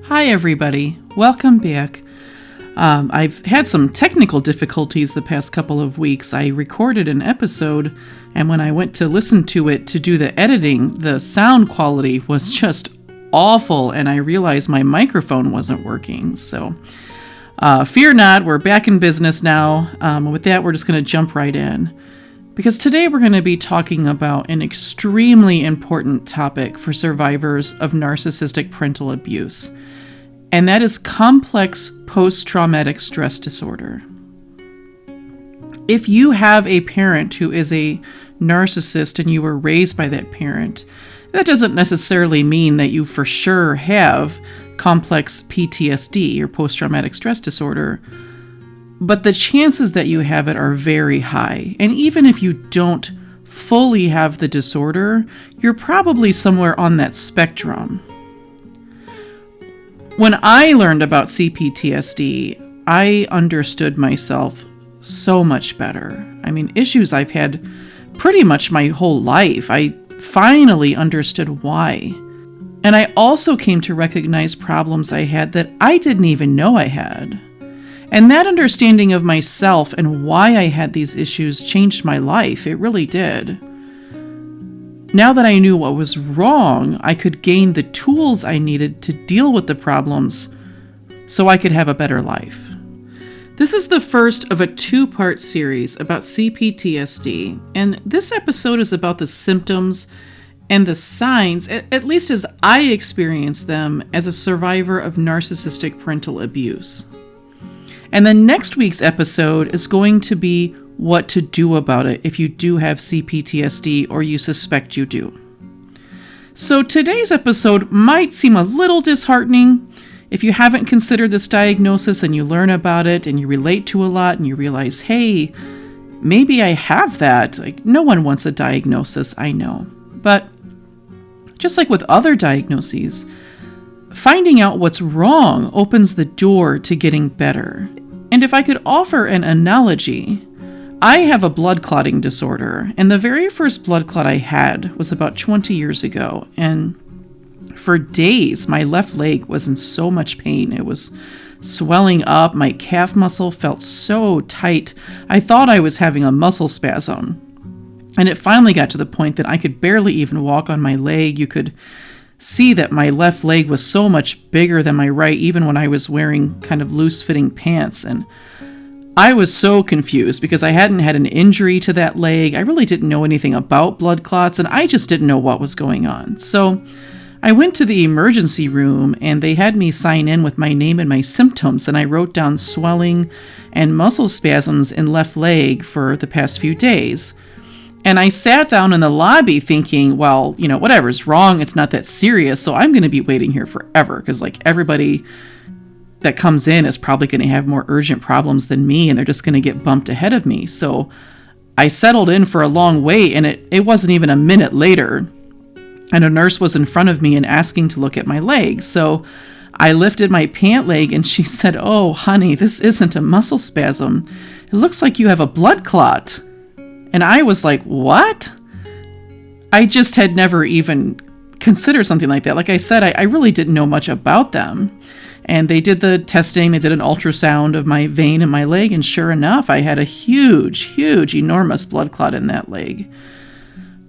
Hi everybody, welcome back. I've had some technical difficulties the past couple of weeks. I recorded an episode, and when I went to listen to it to do the editing, the sound quality was just awful, and I realized my microphone wasn't working. So fear not, we're back in business now. With that, we're just going to jump right in. Because today we're going to be talking about an extremely important topic for survivors of narcissistic parental abuse. And that is complex post-traumatic stress disorder. If you have a parent who is a narcissist and you were raised by that parent, that doesn't necessarily mean that you for sure have complex PTSD or post-traumatic stress disorder, but the chances that you have it are very high. And even if you don't fully have the disorder, you're probably somewhere on that spectrum. When I learned about cPTSD, I understood myself so much better. I mean, issues I've had pretty much my whole life. I finally understood why. And I also came to recognize problems I had that I didn't even know I had. And that understanding of myself and why I had these issues changed my life. It really did. Now that I knew what was wrong, I could gain the tools I needed to deal with the problems so I could have a better life. This is the first of a two-part series about cPTSD, and this episode is about the symptoms and the signs, at least as I experienced them as a survivor of narcissistic parental abuse. And then next week's episode is going to be what to do about it if you do have cPTSD or you suspect you do. So today's episode might seem a little disheartening if you haven't considered this diagnosis and you learn about it and you relate to a lot and you realize, hey, maybe I have that. Like, no one wants a diagnosis, I know. But just like with other diagnoses, finding out what's wrong opens the door to getting better. And if I could offer an analogy, I have a blood clotting disorder, and the very first blood clot I had was about 20 years ago, and for days my left leg was in so much pain. It was swelling up, my calf muscle felt so tight, I thought I was having a muscle spasm. And it finally got to the point that I could barely even walk on my leg. You could see that my left leg was so much bigger than my right, even when I was wearing kind of loose-fitting pants. And I was so confused because I hadn't had an injury to that leg. I really didn't know anything about blood clots, and I just didn't know what was going on. So I went to the emergency room, and they had me sign in with my name and my symptoms, and I wrote down swelling and muscle spasms in left leg for the past few days. And I sat down in the lobby thinking, well, whatever's wrong, it's not that serious, so I'm going to be waiting here forever because, everybody that comes in is probably going to have more urgent problems than me, and they're just going to get bumped ahead of me. So I settled in for a long wait, and it wasn't even a minute later, and a nurse was in front of me and asking to look at my leg. So I lifted my pant leg, and she said, "Oh, honey, this isn't a muscle spasm. It looks like you have a blood clot." And I was like, what? I just had never even considered something like that. Like I said, I really didn't know much about them. And they did the testing, they did an ultrasound of my vein in my leg, and sure enough, I had a huge, enormous blood clot in that leg.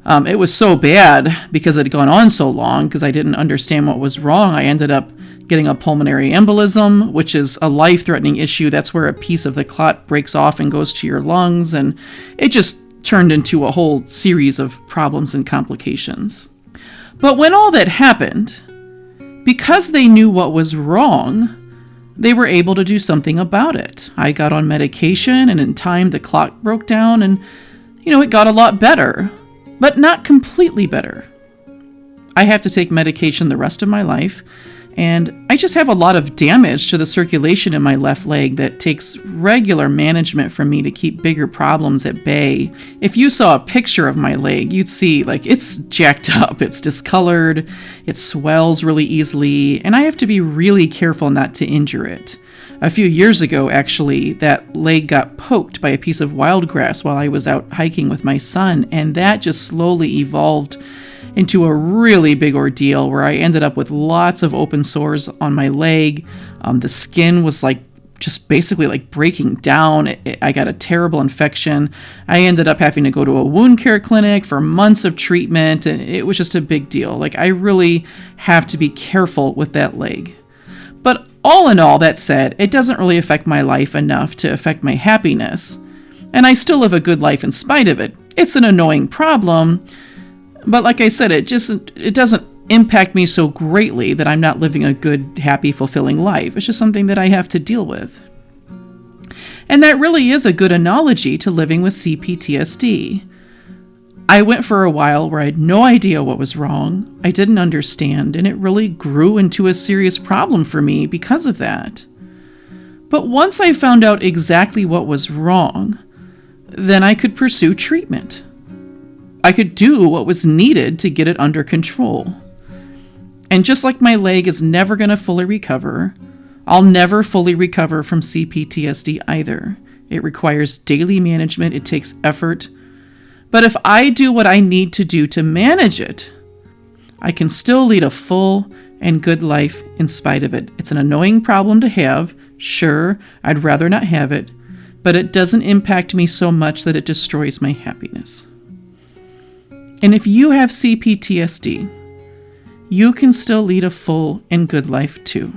It was so bad because it had gone on so long because I didn't understand what was wrong. I ended up getting a pulmonary embolism, which is a life-threatening issue. That's where a piece of the clot breaks off and goes to your lungs, and it just turned into a whole series of problems and complications. But when all that happened, because they knew what was wrong, they were able to do something about it. I got on medication, and in time the clot broke down, and it got a lot better, but not completely better. I have to take medication the rest of my life, and I just have a lot of damage to the circulation in my left leg that takes regular management from me to keep bigger problems at bay. If you saw a picture of my leg, you'd see it's jacked up, it's discolored, it swells really easily, and I have to be really careful not to injure it. A few years ago, actually, that leg got poked by a piece of wild grass while I was out hiking with my son, and that just slowly evolved into a really big ordeal where I ended up with lots of open sores on my leg. The skin was like just basically like breaking down. I got a terrible infection. I ended up having to go to a wound care clinic for months of treatment, and it was just a big deal. Like, I really have to be careful with that leg. But all in all, that said, it doesn't really affect my life enough to affect my happiness. And I still live a good life in spite of it. It's an annoying problem, but like I said, it doesn't impact me so greatly that I'm not living a good, happy, fulfilling life. It's just something that I have to deal with. And that really is a good analogy to living with cPTSD. I went for a while where I had no idea what was wrong. I didn't understand, and it really grew into a serious problem for me because of that. But once I found out exactly what was wrong, then I could pursue treatment. I could do what was needed to get it under control. And just like my leg is never going to fully recover, I'll never fully recover from cPTSD either. It requires daily management, it takes effort. But if I do what I need to do to manage it, I can still lead a full and good life in spite of it. It's an annoying problem to have. Sure, I'd rather not have it, but it doesn't impact me so much that it destroys my happiness. And if you have cPTSD, you can still lead a full and good life too.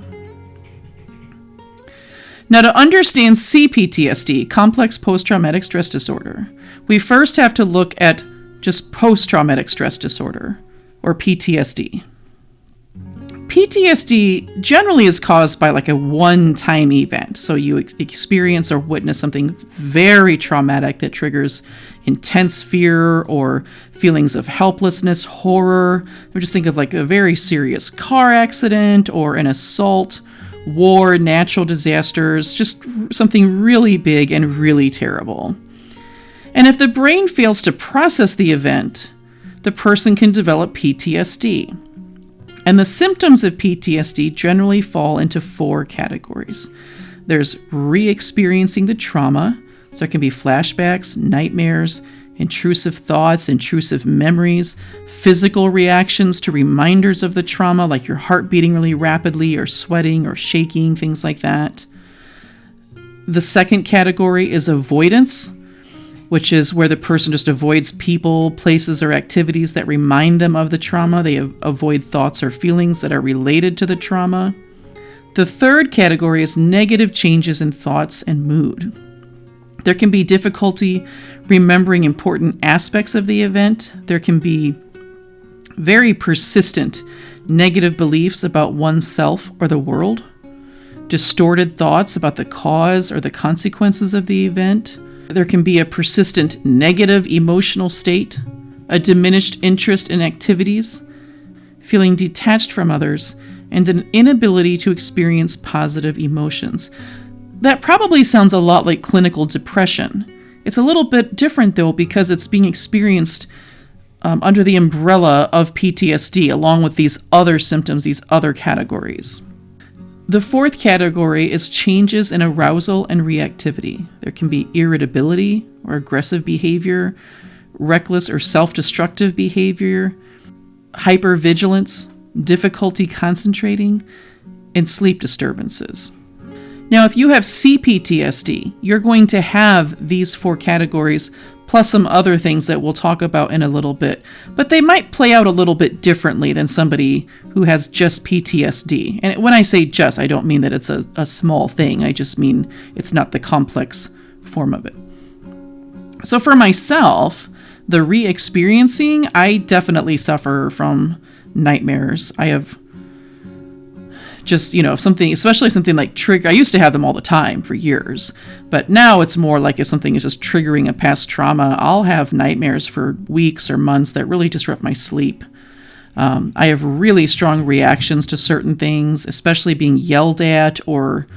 Now, to understand cPTSD, complex post-traumatic stress disorder, we first have to look at just post-traumatic stress disorder, or PTSD. PTSD generally is caused by like a one-time event. So you experience or witness something very traumatic that triggers intense fear or feelings of helplessness, horror. Or just think of like a very serious car accident or an assault, war, natural disasters, just something really big and really terrible. And if the brain fails to process the event, the person can develop PTSD. And the symptoms of PTSD generally fall into 4 categories. There's re-experiencing the trauma, so it can be flashbacks, nightmares, intrusive thoughts, intrusive memories, physical reactions to reminders of the trauma, like your heart beating really rapidly or sweating or shaking, things like that. The second category is avoidance, which is where the person just avoids people, places, or activities that remind them of the trauma. They avoid thoughts or feelings that are related to the trauma. The third category is negative changes in thoughts and mood. There can be difficulty remembering important aspects of the event. There can be very persistent negative beliefs about oneself or the world, distorted thoughts about the cause or the consequences of the event. There can be a persistent negative emotional state, a diminished interest in activities, feeling detached from others, and an inability to experience positive emotions. That probably sounds a lot like clinical depression. It's a little bit different, though, because it's being experienced under the umbrella of PTSD, along with these other symptoms, these other categories. The fourth category is changes in arousal and reactivity. There can be irritability or aggressive behavior, reckless or self-destructive behavior, hypervigilance, difficulty concentrating, and sleep disturbances. Now, if you have cPTSD, you're going to have these 4 categories plus some other things that we'll talk about in a little bit. But they might play out a little bit differently than somebody who has just PTSD. And when I say just, I don't mean that it's a small thing. I just mean it's not the complex form of it. So for myself, the re-experiencing, I definitely suffer from nightmares. I have just, something, especially something like trigger. I used to have them all the time for years, but now it's more like if something is just triggering a past trauma, I'll have nightmares for weeks or months that really disrupt my sleep. I have really strong reactions to certain things, especially being yelled at or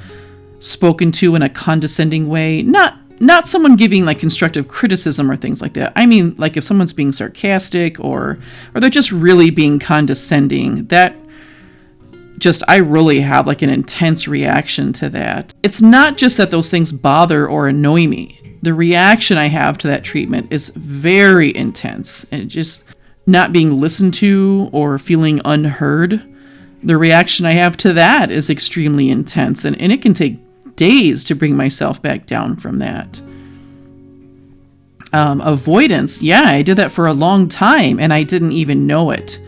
spoken to in a condescending way. Not someone giving like constructive criticism or things like that. I mean, like if someone's being sarcastic or they're just really being condescending, I really have like an intense reaction to that. It's not just that those things bother or annoy me. The reaction I have to that treatment is very intense. And not being listened to or feeling unheard, the reaction I have to that is extremely intense, and it can take days to bring myself back down from that. Avoidance, yeah, I did that for a long time, and I didn't even know it.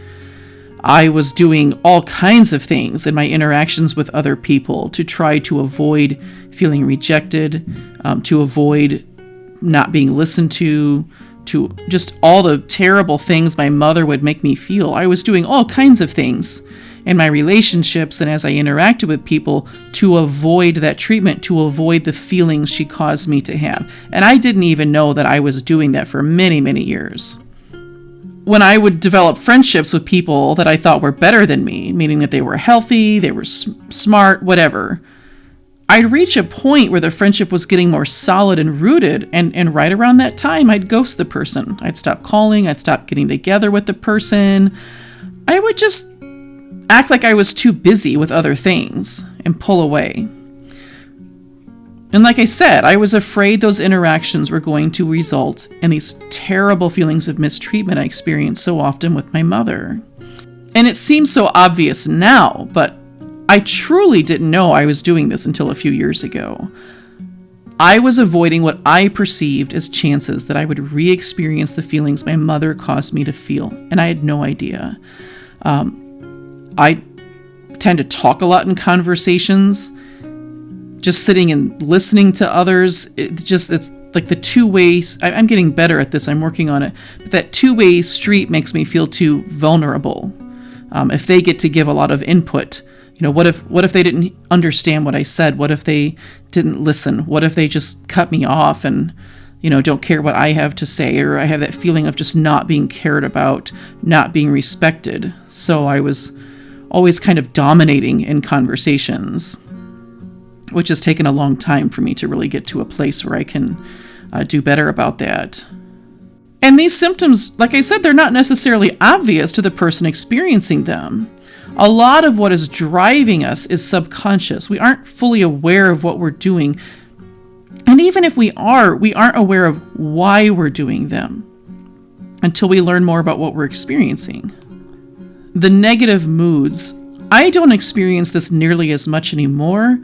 I was doing all kinds of things in my interactions with other people to try to avoid feeling rejected, to avoid not being listened to just all the terrible things my mother would make me feel. I was doing all kinds of things in my relationships and as I interacted with people to avoid that treatment, to avoid the feelings she caused me to have. And I didn't even know that I was doing that for many, many years. When I would develop friendships with people that I thought were better than me, meaning that they were healthy, they were smart, whatever, I'd reach a point where the friendship was getting more solid and rooted, and right around that time, I'd ghost the person. I'd stop calling, I'd stop getting together with the person. I would just act like I was too busy with other things and pull away. And like I said, I was afraid those interactions were going to result in these terrible feelings of mistreatment I experienced so often with my mother. And it seems so obvious now, but I truly didn't know I was doing this until a few years ago. I was avoiding what I perceived as chances that I would re-experience the feelings my mother caused me to feel, and I had no idea. I tend to talk a lot in conversations, just sitting and listening to others. It's like the two-way, I'm getting better at this, I'm working on it, but that two-way street makes me feel too vulnerable. If they get to give a lot of input, what if they didn't understand what I said? What if they didn't listen? What if they just cut me off and, don't care what I have to say? Or I have that feeling of just not being cared about, not being respected. So I was always kind of dominating in conversations, which has taken a long time for me to really get to a place where I can do better about that. And these symptoms, like I said, they're not necessarily obvious to the person experiencing them. A lot of what is driving us is subconscious. We aren't fully aware of what we're doing. And even if we aren't aware of why we're doing them until we learn more about what we're experiencing. The negative moods, I don't experience this nearly as much anymore,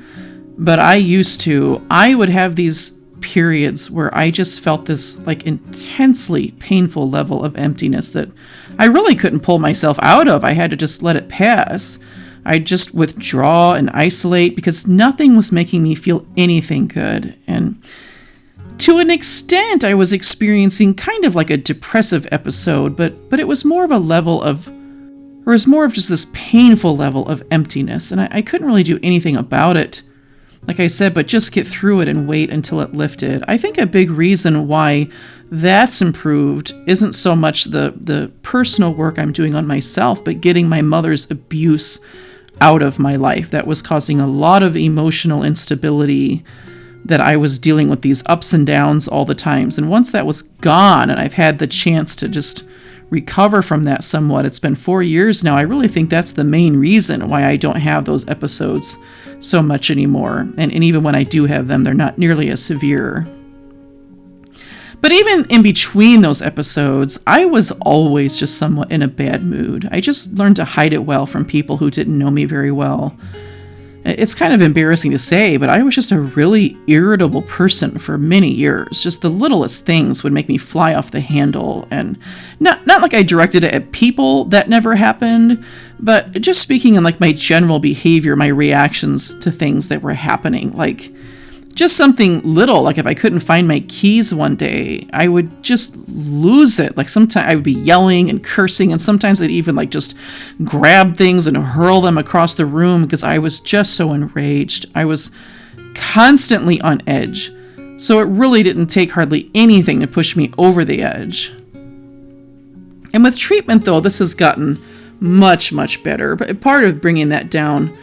but I used to. I would have these periods where I just felt this intensely painful level of emptiness that I really couldn't pull myself out of. I had to just let it pass. I'd just withdraw and isolate because nothing was making me feel anything good. And to an extent, I was experiencing kind of like a depressive episode, but it was more of a level of, or it was more of just this painful level of emptiness. And I couldn't really do anything about it, like I said, but just get through it and wait until it lifted. I think a big reason why that's improved isn't so much the personal work I'm doing on myself, but getting my mother's abuse out of my life. That was causing a lot of emotional instability, that I was dealing with these ups and downs all the times. And once that was gone and I've had the chance to just recover from that somewhat, it's been 4 years now, I really think that's the main reason why I don't have those episodes so much anymore. And even when I do have them, they're not nearly as severe. But even in between those episodes, I was always just somewhat in a bad mood. I just learned to hide it well from people who didn't know me very well. It's kind of embarrassing to say, but I was just a really irritable person for many years. Just the littlest things would make me fly off the handle. And not like I directed it at people, that never happened, but just speaking in my general behavior, my reactions to things that were happening. Just something little, like if I couldn't find my keys one day, I would just lose it. Sometimes I would be yelling and cursing, and sometimes I'd even just grab things and hurl them across the room because I was just so enraged. I was constantly on edge. So it really didn't take hardly anything to push me over the edge. And with treatment, though, this has gotten much, much better. But part of bringing that down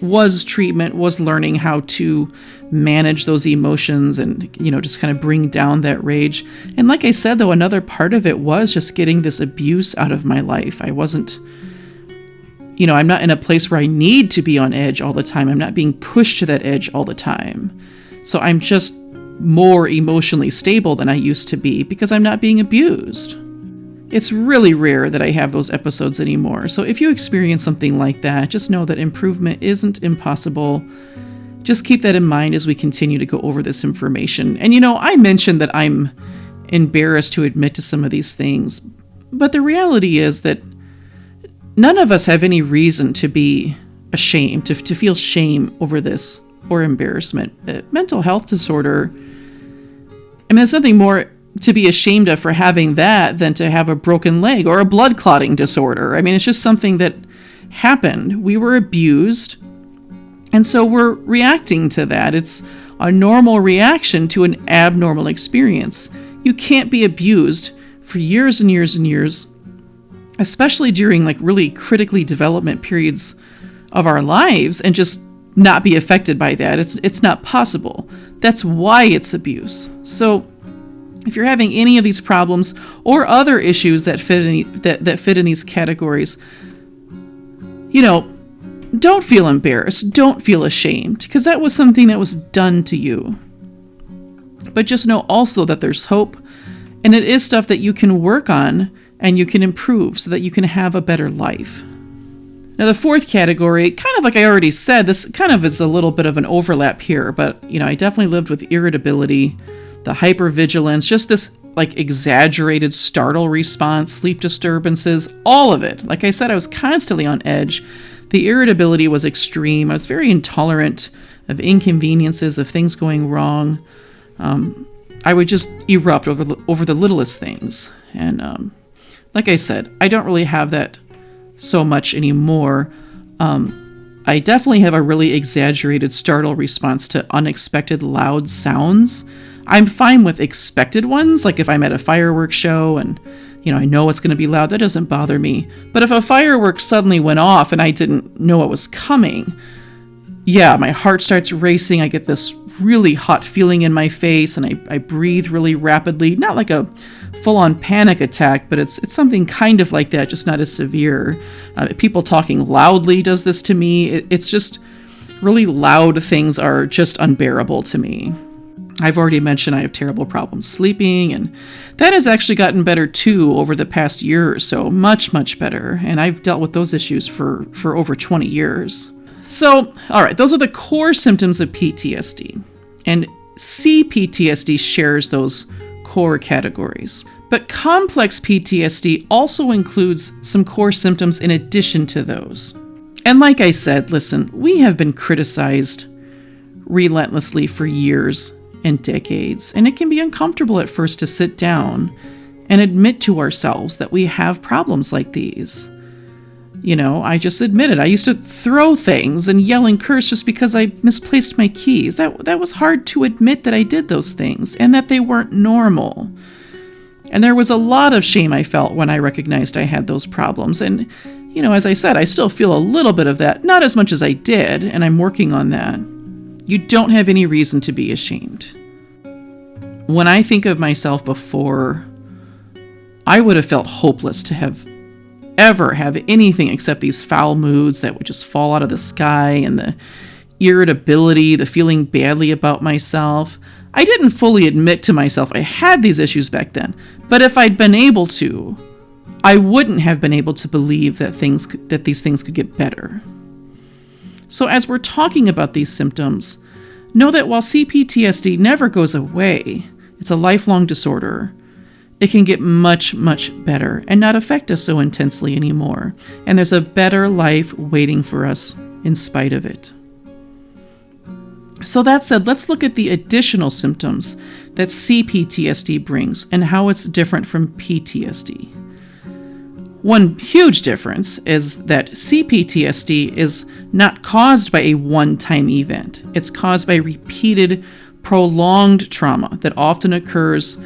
was treatment, was learning how to manage those emotions and, just kind of bring down that rage. And like I said, though, another part of it was just getting this abuse out of my life. I wasn't, I'm not in a place where I need to be on edge all the time. I'm not being pushed to that edge all the time. So I'm just more emotionally stable than I used to be because I'm not being abused. It's really rare that I have those episodes anymore. So if you experience something like that, just know that improvement isn't impossible. Just keep that in mind as we continue to go over this information. And I mentioned that I'm embarrassed to admit to some of these things, but the reality is that none of us have any reason to be ashamed, to feel shame over this or embarrassment. Mental health disorder, there's nothing more to be ashamed of for having that than to have a broken leg or a blood clotting disorder. It's just something that happened. We were abused, and so we're reacting to that. It's a normal reaction to an abnormal experience. You can't be abused for years and years and years, especially during really critically development periods of our lives, and just not be affected by that. It's not possible. That's why it's abuse. So if you're having any of these problems or other issues that fit in these categories, don't feel embarrassed. Don't feel ashamed, because that was something that was done to you. But just know also that there's hope, and it is stuff that you can work on and you can improve so that you can have a better life. Now, the fourth category, kind of like I already said, this kind of is a little bit of an overlap here, but I definitely lived with irritability, the hypervigilance, just this exaggerated startle response, sleep disturbances, all of it. Like I said, I was constantly on edge. The irritability was extreme. I was very intolerant of inconveniences, of things going wrong. I would just erupt over the littlest things. And like I said, I don't really have that so much anymore. I definitely have a really exaggerated startle response to unexpected loud sounds. I'm fine with expected ones, like if I'm at a fireworks show and I know it's going to be loud, that doesn't bother me. But if a firework suddenly went off and I didn't know it was coming, my heart starts racing. I get this really hot feeling in my face, and I breathe really rapidly. Not like a full-on panic attack, but it's something kind of like that, just not as severe. People talking loudly does this to me. It's just really loud things are just unbearable to me. I've already mentioned I have terrible problems sleeping, and that has actually gotten better too over the past year or so. Much, much better. And I've dealt with those issues for over 20 years. So, all right, those are the core symptoms of PTSD. And cPTSD shares those core categories. But complex PTSD also includes some core symptoms in addition to those. And like I said, listen, we have been criticized relentlessly for years and decades, and it can be uncomfortable at first to sit down and admit to ourselves that we have problems like these. I just admitted I used to throw things and yell and curse just because I misplaced my keys. That was hard to admit that I did those things and that they weren't normal. And there was a lot of shame I felt when I recognized I had those problems. And, as I said, I still feel a little bit of that, not as much as I did, and I'm working on that. You don't have any reason to be ashamed. When I think of myself before, I would have felt hopeless to have anything except these foul moods that would just fall out of the sky, and the irritability, the feeling badly about myself. I didn't fully admit to myself I had these issues back then, but if I'd been able to, I wouldn't have been able to believe that these things could get better. So as we're talking about these symptoms, know that while cPTSD never goes away, it's a lifelong disorder, it can get much, much better and not affect us so intensely anymore. And there's a better life waiting for us in spite of it. So that said, let's look at the additional symptoms that cPTSD brings and how it's different from PTSD. One huge difference is that cPTSD is not caused by a one-time event. It's caused by repeated, prolonged trauma that often occurs,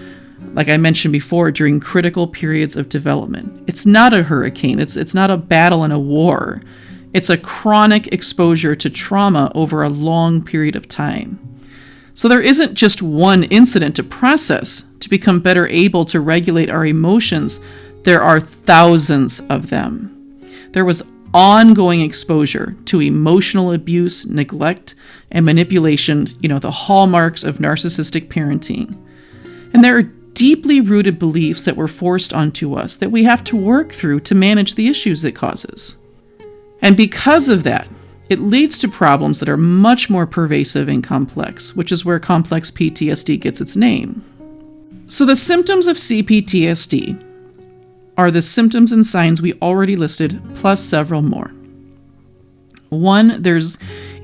like I mentioned before, during critical periods of development. It's not a hurricane. It's not a battle and a war. It's a chronic exposure to trauma over a long period of time. So there isn't just one incident to process to become better able to regulate our emotions. There are thousands of them. There was ongoing exposure to emotional abuse, neglect, and manipulation, the hallmarks of narcissistic parenting. And there are deeply rooted beliefs that were forced onto us that we have to work through to manage the issues it causes. And because of that, it leads to problems that are much more pervasive and complex, which is where complex PTSD gets its name. So the symptoms of cPTSD are the symptoms and signs we already listed, plus several more. 1, there's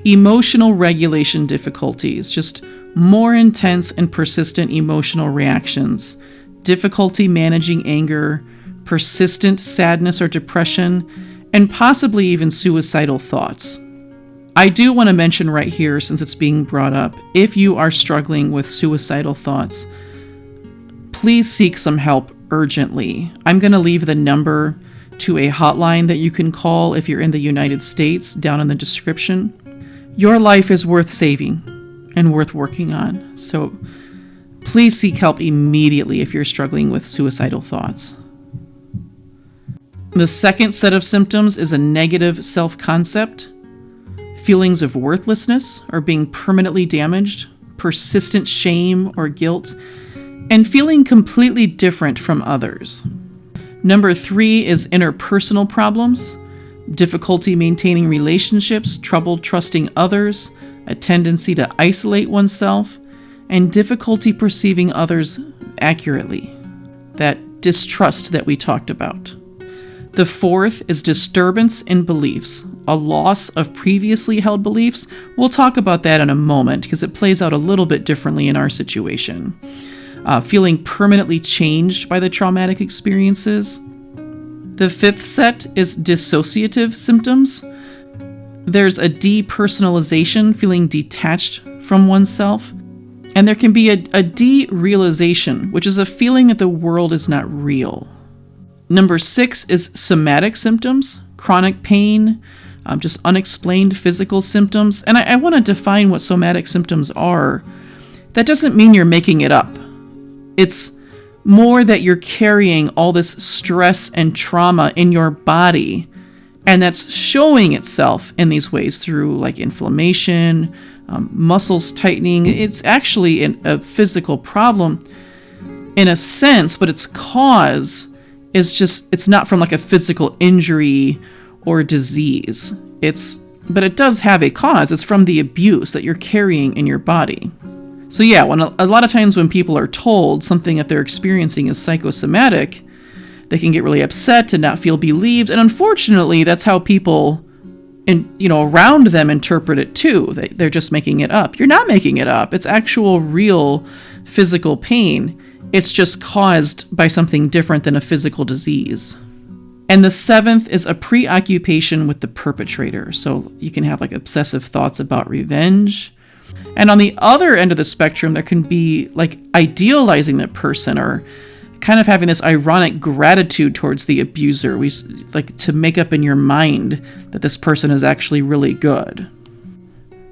emotional regulation difficulties, just more intense and persistent emotional reactions, difficulty managing anger, persistent sadness or depression, and possibly even suicidal thoughts. I do want to mention right here, since it's being brought up, if you are struggling with suicidal thoughts, please seek some help urgently. I'm going to leave the number to a hotline that you can call if you're in the United States down in the description. Your life is worth saving and worth working on. So please seek help immediately if you're struggling with suicidal thoughts. The second set of symptoms is a negative self-concept, feelings of worthlessness or being permanently damaged, persistent shame or guilt, and feeling completely different from others. Number 3 is interpersonal problems, difficulty maintaining relationships, trouble trusting others, a tendency to isolate oneself, and difficulty perceiving others accurately. That distrust that we talked about. The 4th is disturbance in beliefs, a loss of previously held beliefs. We'll talk about that in a moment because it plays out a little bit differently in our situation. Feeling permanently changed by the traumatic experiences. The 5th set is dissociative symptoms. There's a depersonalization, feeling detached from oneself. And there can be a derealization, which is a feeling that the world is not real. Number 6 is somatic symptoms, chronic pain, just unexplained physical symptoms. And I want to define what somatic symptoms are. That doesn't mean you're making it up. It's more that you're carrying all this stress and trauma in your body, and that's showing itself in these ways through like inflammation, muscles tightening. It's actually a physical problem in a sense, but its cause is it's not from like a physical injury or disease. But it does have a cause. It's from the abuse that you're carrying in your body. So yeah, a lot of times when people are told something that they're experiencing is psychosomatic, they can get really upset and not feel believed. And unfortunately, that's how people around them interpret it too. They're just making it up. You're not making it up. It's actual real physical pain. It's just caused by something different than a physical disease. And the 7th is a preoccupation with the perpetrator. So you can have like obsessive thoughts about revenge. And on the other end of the spectrum, there can be like idealizing the person or kind of having this ironic gratitude towards the abuser. We like to make up in your mind that this person is actually really good.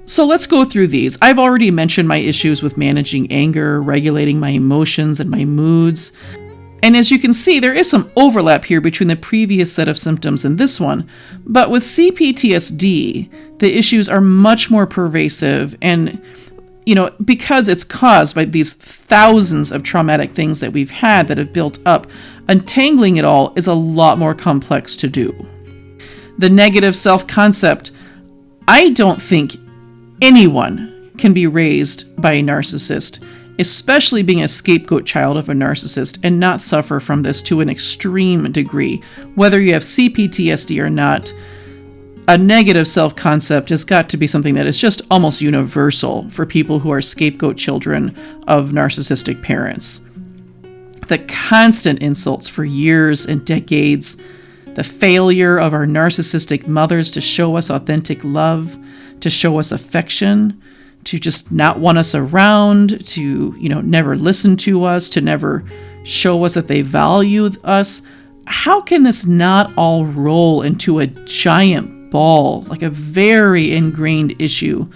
So let's go through these. I've already mentioned my issues with managing anger, regulating my emotions and my moods. And as you can see, there is some overlap here between the previous set of symptoms and this one. But with cPTSD, the issues are much more pervasive and, because it's caused by these thousands of traumatic things that we've had that have built up, untangling it all is a lot more complex to do. The negative self-concept, I don't think anyone can be raised by a narcissist, especially being a scapegoat child of a narcissist, and not suffer from this to an extreme degree. Whether you have cPTSD or not, a negative self-concept has got to be something that is just almost universal for people who are scapegoat children of narcissistic parents. The constant insults for years and decades, the failure of our narcissistic mothers to show us authentic love, to show us affection, to just not want us around, to, never listen to us, to never show us that they value us. How can this not all roll into a giant ball, like a very ingrained issue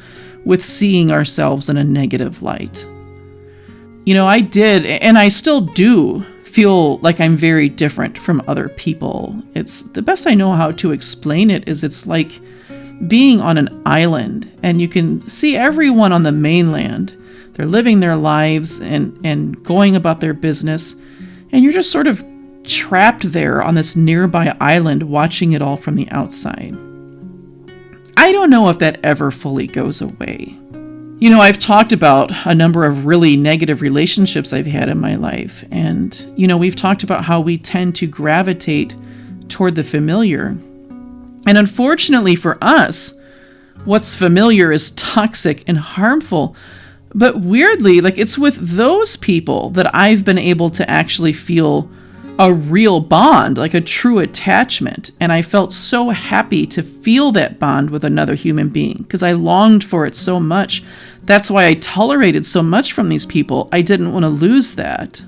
with seeing ourselves in a negative light? I did, and I still do feel like I'm very different from other people. It's the best I know how to explain it is it's like being on an island and you can see everyone on the mainland, They're living their lives and going about their business. And you're just sort of trapped there on this nearby island watching it all from the outside. I don't know if that ever fully goes away. You know, I've talked about a number of really negative relationships I've had in my life. And, you know, we've talked about how we tend to gravitate toward the familiar. And unfortunately for us, what's familiar is toxic and harmful. But weirdly, like, it's with those people that I've been able to actually feel a real bond, like a true attachment. And I felt so happy to feel that bond with another human being because I longed for it so much. That's why I tolerated so much from these people. I didn't want to lose that.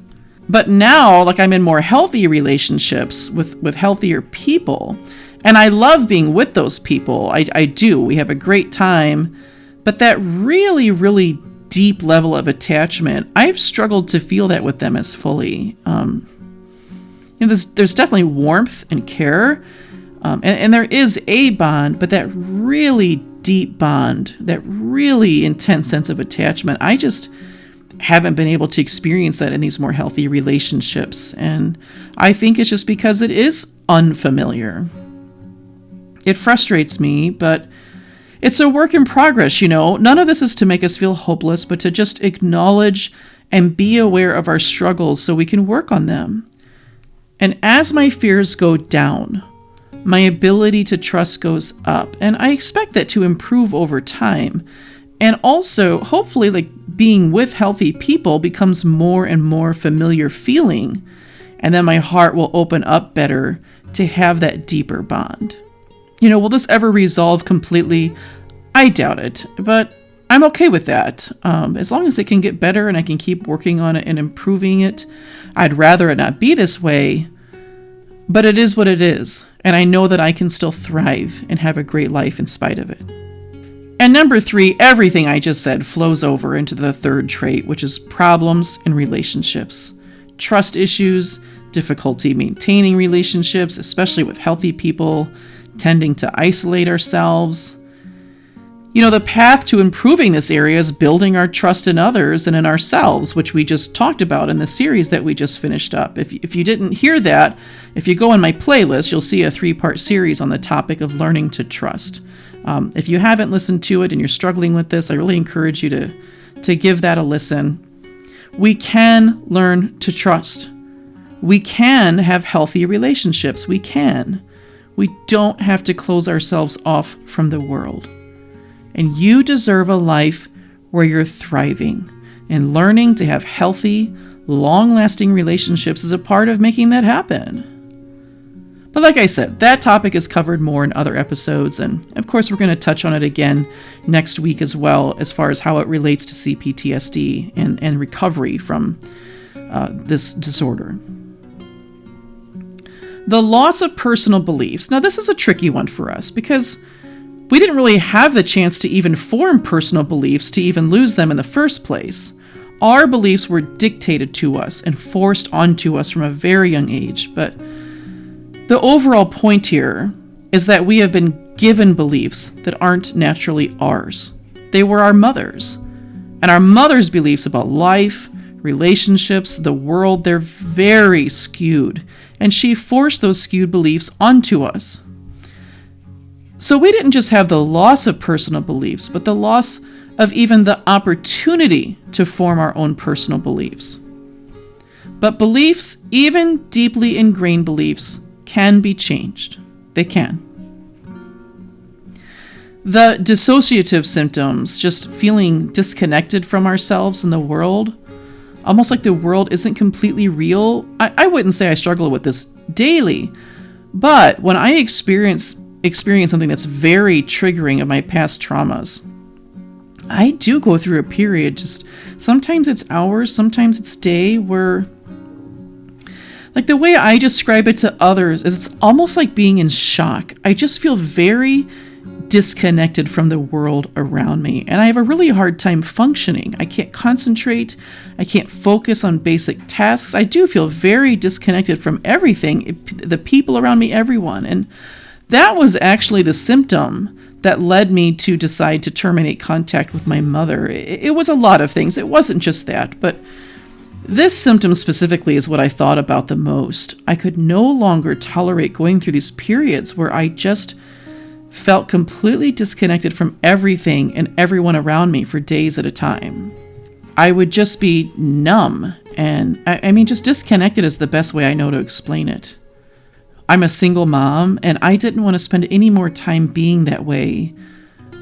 But now, like, I'm in more healthy relationships with healthier people. And I love being with those people. I do. We have a great time. But that really, really deep level of attachment, I've struggled to feel that with them as fully. You know, there's definitely warmth and care, and there is a bond, but that really deep bond, that really intense sense of attachment, I just haven't been able to experience that in these more healthy relationships. And I think it's just because it is unfamiliar. It frustrates me, but it's a work in progress, you know. None of this is to make us feel hopeless, but to just acknowledge and be aware of our struggles so we can work on them. And as my fears go down, my ability to trust goes up. And I expect that to improve over time. And also, hopefully, like, being with healthy people becomes more and more familiar feeling. And then my heart will open up better to have that deeper bond. You know, will this ever resolve completely? I doubt it, but I'm okay with that. As long as it can get better and I can keep working on it and improving it. I'd rather it not be this way, but it is what it is. And I know that I can still thrive and have a great life in spite of it. And number 3, everything I just said flows over into the third trait, which is problems in relationships. Trust issues, difficulty maintaining relationships, especially with healthy people, tending to isolate ourselves. You know, the path to improving this area is building our trust in others and in ourselves, which we just talked about in the series that we just finished up. If you didn't hear that, if you go on my playlist, you'll see a 3-part series on the topic of learning to trust. If you haven't listened to it and you're struggling with this, I really encourage you to give that a listen. We can learn to trust. We can have healthy relationships. We can. We don't have to close ourselves off from the world. And you deserve a life where you're thriving, and learning to have healthy, long-lasting relationships is a part of making that happen. But like I said, that topic is covered more in other episodes, and of course we're going to touch on it again next week as well, as far as how it relates to cPTSD and recovery from this disorder. The loss of personal beliefs. Now this is a tricky one for us because we didn't really have the chance to even form personal beliefs to even lose them in the first place. Our beliefs were dictated to us and forced onto us from a very young age. But the overall point here is that we have been given beliefs that aren't naturally ours. They were our mother's. And our mother's beliefs about life, relationships, the world, they're very skewed. And she forced those skewed beliefs onto us. So we didn't just have the loss of personal beliefs, but the loss of even the opportunity to form our own personal beliefs. But beliefs, even deeply ingrained beliefs, can be changed. They can. The dissociative symptoms, just feeling disconnected from ourselves and the world, almost like the world isn't completely real. I wouldn't say I struggle with this daily, but when I experience something that's very triggering of my past traumas, I do go through a period, just sometimes it's hours, sometimes it's day, where, like, the way I describe it to others is it's almost like being in shock. I just feel very disconnected from the world around me, and I have a really hard time functioning. I can't concentrate. I can't focus on basic tasks. I do feel very disconnected from everything, the people around me, everyone. And that was actually the symptom that led me to decide to terminate contact with my mother. It was a lot of things. It wasn't just that, but this symptom specifically is what I thought about the most. I could no longer tolerate going through these periods where I just felt completely disconnected from everything and everyone around me for days at a time. I would just be numb, and I mean, just disconnected is the best way I know to explain it. I'm a single mom, and I didn't want to spend any more time being that way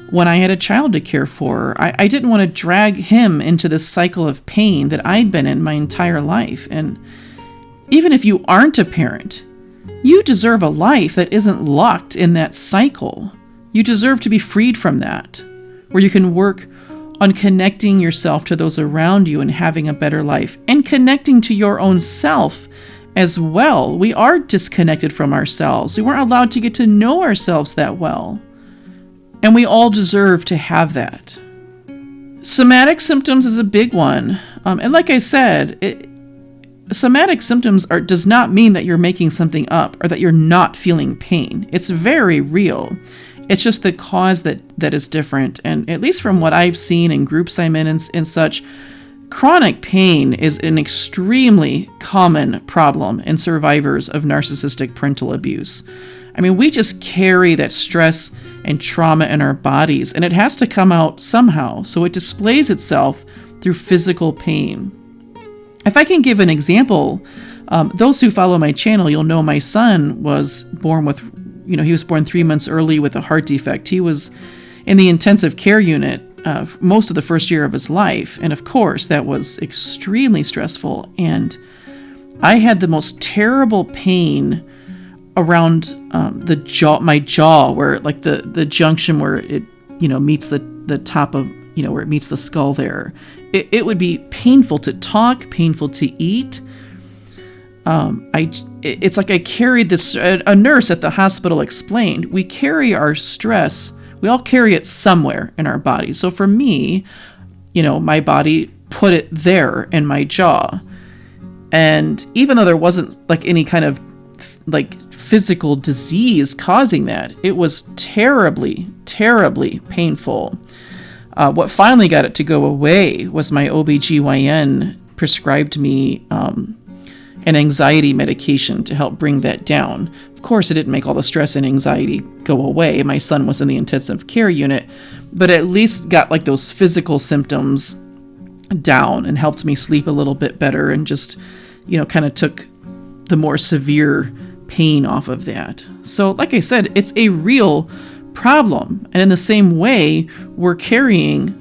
when I had a child to care for. I didn't want to drag him into this cycle of pain that I'd been in my entire life. And even if you aren't a parent, you deserve a life that isn't locked in that cycle. You deserve to be freed from that, where you can work on connecting yourself to those around you and having a better life, and connecting to your own self as well. We are disconnected from ourselves. We weren't allowed to get to know ourselves that well. And we all deserve to have that. Somatic symptoms is a big one. And like I said, somatic symptoms does not mean that you're making something up or that you're not feeling pain. It's very real. It's just the cause that is different. And at least from what I've seen in groups I'm in and such, chronic pain is an extremely common problem in survivors of narcissistic parental abuse. I mean, we just carry that stress and trauma in our bodies, and it has to come out somehow. So it displays itself through physical pain. If I can give an example, those who follow my channel, you'll know my son was born with, he was born 3 months early with a heart defect. He was in the intensive care unit most of the first year of his life. And of course, that was extremely stressful. And I had the most terrible pain around my jaw, where like the junction where it, meets the top of, where it meets the skull there. It would be painful to talk, painful to eat. It's like I carried this, a nurse at the hospital explained, we carry our stress, we all carry it somewhere in our body. So for me, my body put it there in my jaw. And even though there wasn't like any kind of like physical disease causing that, it was terribly, terribly painful. What finally got it to go away was my OBGYN prescribed me an anxiety medication to help bring that down. Of course, it didn't make all the stress and anxiety go away. My son was in the intensive care unit, but at least got like those physical symptoms down and helped me sleep a little bit better, and just, kind of took the more severe pain off of that. So like I said, it's a real problem. And in the same way, we're carrying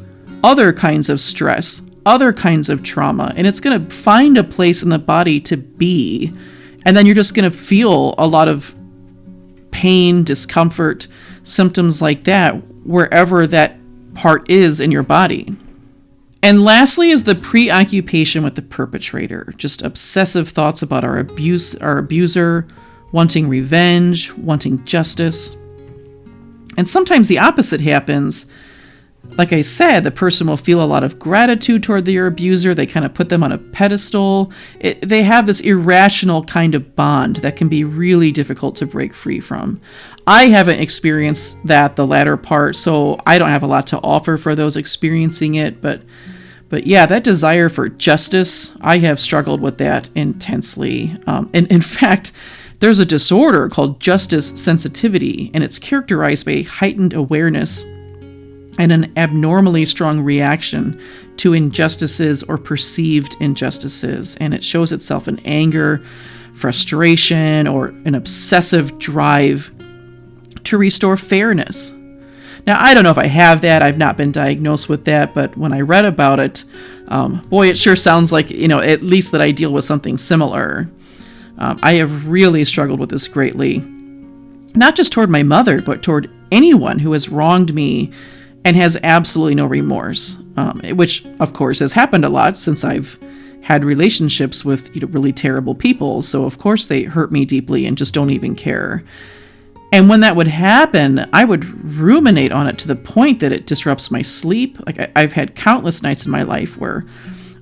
other kinds of stress, other kinds of trauma, and it's going to find a place in the body to be. And then you're just going to feel a lot of pain, discomfort, symptoms like that, wherever that part is in your body. And lastly is the preoccupation with the perpetrator, just obsessive thoughts about our abuser, wanting revenge, wanting justice. And sometimes the opposite happens. Like I said, the person will feel a lot of gratitude toward their abuser. They kind of put them on a pedestal. They have this irrational kind of bond that can be really difficult to break free from. I haven't experienced that, the latter part, so I don't have a lot to offer for those experiencing it. But yeah, that desire for justice, I have struggled with that intensely. And in fact, there's a disorder called justice sensitivity, and it's characterized by heightened awareness and an abnormally strong reaction to injustices or perceived injustices. And it shows itself in anger, frustration, or an obsessive drive to restore fairness. Now, I don't know if I have that. I've not been diagnosed with that, but when I read about it, boy, it sure sounds like, at least that I deal with something similar. I have really struggled with this greatly, not just toward my mother, but toward anyone who has wronged me and has absolutely no remorse, which, of course, has happened a lot since I've had relationships with really terrible people. So, of course, they hurt me deeply and just don't even care. And when that would happen, I would ruminate on it to the point that it disrupts my sleep. Like I've had countless nights in my life where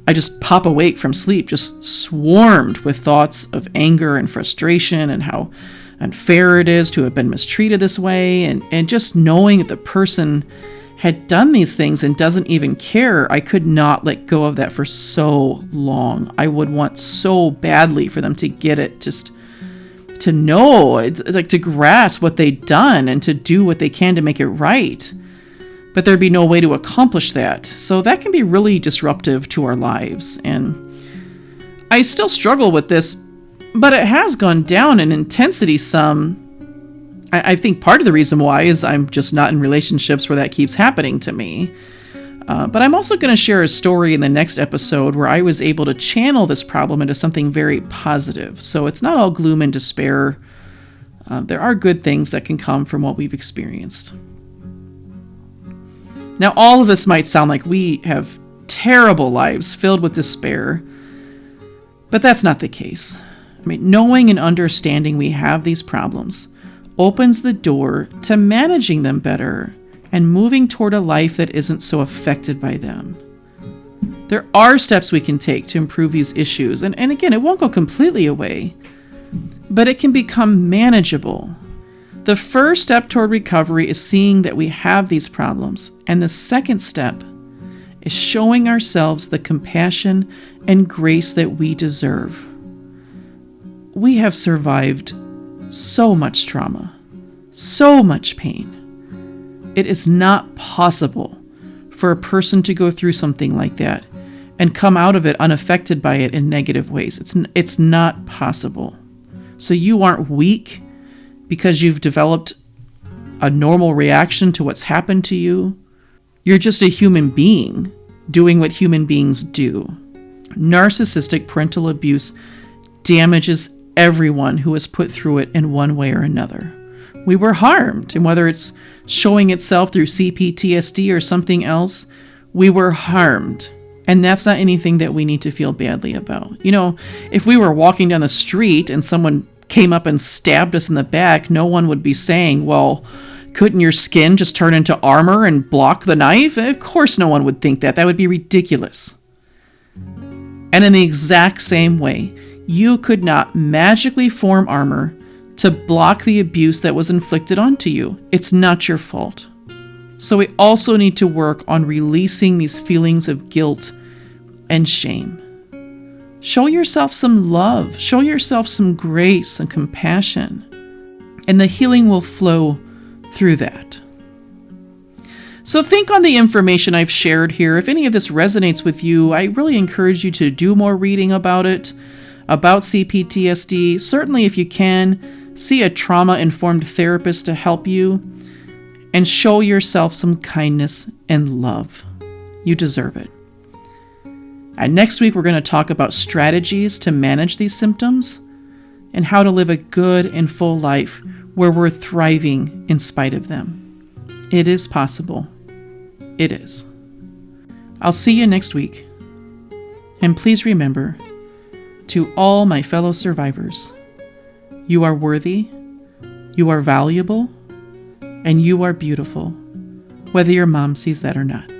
I just pop awake from sleep, just swarmed with thoughts of anger and frustration, and how unfair it is to have been mistreated this way. And just knowing that the person had done these things and doesn't even care, I could not let go of that for so long. I would want so badly for them to get it, just to know, it's like to grasp what they'd done and to do what they can to make it right. But there'd be no way to accomplish that. So that can be really disruptive to our lives. And I still struggle with this, but it has gone down in intensity some. I think part of the reason why is I'm just not in relationships where that keeps happening to me. But I'm also going to share a story in the next episode where I was able to channel this problem into something very positive. So it's not all gloom and despair. There are good things that can come from what we've experienced. Now, all of this might sound like we have terrible lives filled with despair, but that's not the case. I mean, knowing and understanding we have these problems opens the door to managing them better and moving toward a life that isn't so affected by them. There are steps we can take to improve these issues, and again, it won't go completely away, but it can become manageable. The first step toward recovery is seeing that we have these problems, and the second step is showing ourselves the compassion and grace that we deserve. We have survived so much trauma, so much pain. It is not possible for a person to go through something like that and come out of it unaffected by it in negative ways. It's not possible. So you aren't weak because you've developed a normal reaction to what's happened to you. You're just a human being doing what human beings do. Narcissistic parental abuse damages everyone who has put through it in one way or another. We were harmed, and whether it's showing itself through cPTSD or something else, we were harmed. And that's not anything that we need to feel badly about. You know, if we were walking down the street and someone came up and stabbed us in the back, no one would be saying, well, couldn't your skin just turn into armor and block the knife? Of course no one would think that. That would be ridiculous. And in the exact same way, you could not magically form armor to block the abuse that was inflicted onto you. It's not your fault. So we also need to work on releasing these feelings of guilt and shame. Show yourself some love. Show yourself some grace and compassion. And the healing will flow through that. So think on the information I've shared here. If any of this resonates with you, I really encourage you to do more reading about it, about cPTSD. Certainly, if you can, see a trauma-informed therapist to help you, and show yourself some kindness and love. You deserve it. And next week, we're going to talk about strategies to manage these symptoms and how to live a good and full life where we're thriving in spite of them. It is possible. It is. I'll see you next week. And please remember, to all my fellow survivors, you are worthy, you are valuable, and you are beautiful, whether your mom sees that or not.